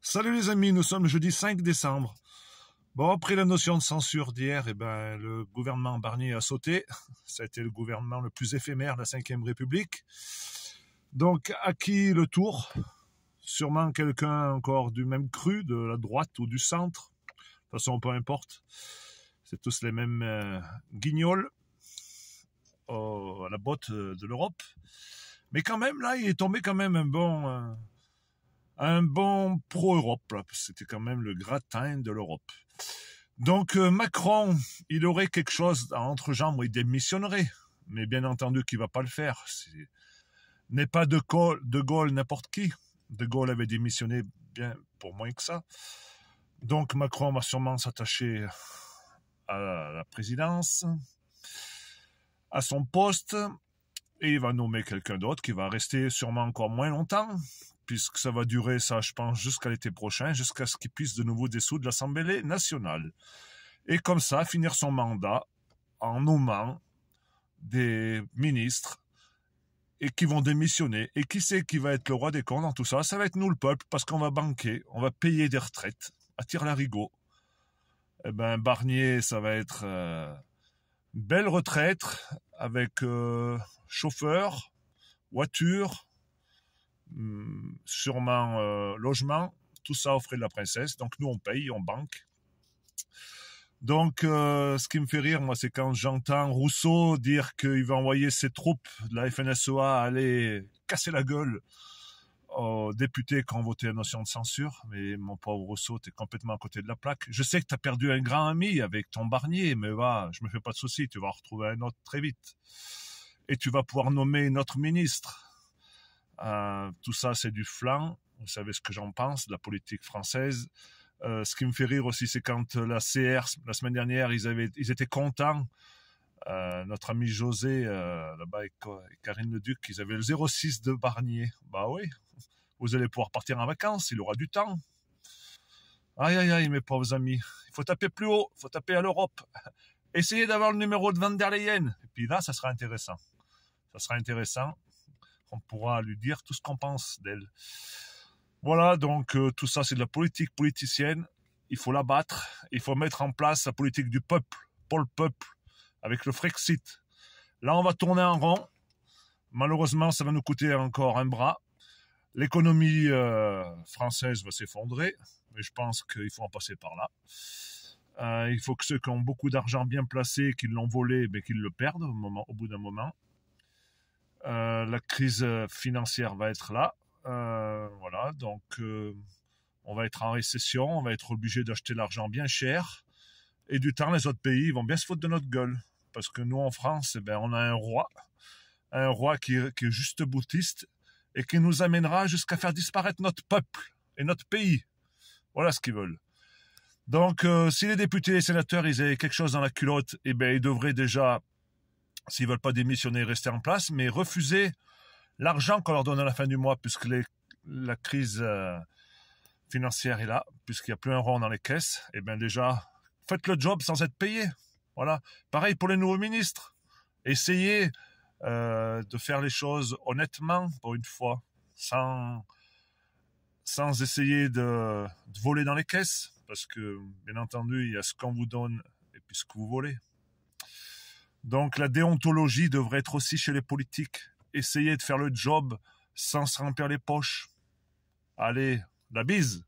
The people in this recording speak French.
Salut les amis, nous sommes le jeudi 5 décembre. Bon, après la notion de censure d'hier, le gouvernement Barnier a sauté. Ça a été le gouvernement le plus éphémère de la Ve République. Donc, à qui le tour? Sûrement quelqu'un encore du même cru, de la droite ou du centre. De toute façon, peu importe. C'est tous les mêmes guignols à la botte de l'Europe. Mais quand même, là, il est tombé quand même un bon pro-Europe. C'était quand même le gratin de l'Europe. Donc Macron, il aurait quelque chose entre jambes où il démissionnerait. Mais bien entendu qu'il va pas le faire. N'est pas de Gaulle n'importe qui. De Gaulle avait démissionné bien pour moins que ça. Donc Macron va sûrement s'attacher à la présidence, à son poste, et il va nommer quelqu'un d'autre qui va rester sûrement encore moins longtemps, puisque ça va durer, ça, je pense, jusqu'à l'été prochain, jusqu'à ce qu'il puisse de nouveau dissoudre l'Assemblée nationale. Et comme ça, finir son mandat en nommant des ministres et qui vont démissionner. Et qui c'est qui va être le roi des cons dans tout ça? Ça va être nous, le peuple, parce qu'on va banquer, on va payer des retraites à tire-larigot. Eh ben, Barnier, ça va être une belle retraite avec chauffeur, voiture, sûrement logement, tout ça aux frais de la princesse. Donc nous on paye, on banque. Donc ce qui me fait rire, moi, c'est quand j'entends Rousseau dire qu'il va envoyer ses troupes de la FNSEA aller casser la gueule aux députés qui ont voté la notion de censure. Mais mon pauvre Rousseau, t'es complètement à côté de la plaque. Je sais que t'as perdu un grand ami avec ton Barnier, mais va, je me fais pas de soucis, tu vas en retrouver un autre très vite. Et tu vas pouvoir nommer notre ministre. Tout ça, c'est du flan. Vous savez ce que j'en pense de la politique française. Ce qui me fait rire aussi, c'est quand la CR, la semaine dernière, ils étaient contents. Notre ami José, là-bas, et Karine Leduc, ils avaient le 06 de Barnier. Bah oui, vous allez pouvoir partir en vacances, il aura du temps. Aïe, aïe, aïe, mes pauvres amis. Il faut taper plus haut, il faut taper à l'Europe. Essayez d'avoir le numéro de Van der Leyen. Et puis là, ça sera intéressant. Ça sera intéressant. On pourra lui dire tout ce qu'on pense d'elle. Voilà, donc tout ça, c'est de la politique politicienne. Il faut la battre. Il faut mettre en place la politique du peuple, pour le peuple, avec le Frexit. Là, on va tourner en rond. Malheureusement, ça va nous coûter encore un bras. L'économie française va s'effondrer, mais je pense qu'il faut en passer par là. Il faut que ceux qui ont beaucoup d'argent bien placé, qui l'ont volé, mais qu'ils le perdent au bout d'un moment. La crise financière va être là. Voilà, donc on va être en récession, on va être obligé d'acheter l'argent bien cher. Et du temps, les autres pays vont bien se foutre de notre gueule. Parce que nous, en France, on a un roi qui est juste boutiste et qui nous amènera jusqu'à faire disparaître notre peuple et notre pays. Voilà ce qu'ils veulent. Donc, si les députés et les sénateurs, ils avaient quelque chose dans la culotte, ils devraient déjà, s'ils veulent pas démissionner, rester en place, mais refuser l'argent qu'on leur donne à la fin du mois, puisque la crise financière est là, puisqu'il n'y a plus un rond dans les caisses. Déjà, faites le job sans être payé. Voilà. Pareil pour les nouveaux ministres. Essayez de faire les choses honnêtement, pour une fois, sans essayer de voler dans les caisses, parce que, bien entendu, il y a ce qu'on vous donne et puis ce que vous volez. Donc, la déontologie devrait être aussi chez les politiques. Essayez de faire le job sans se remplir les poches. Allez, la bise!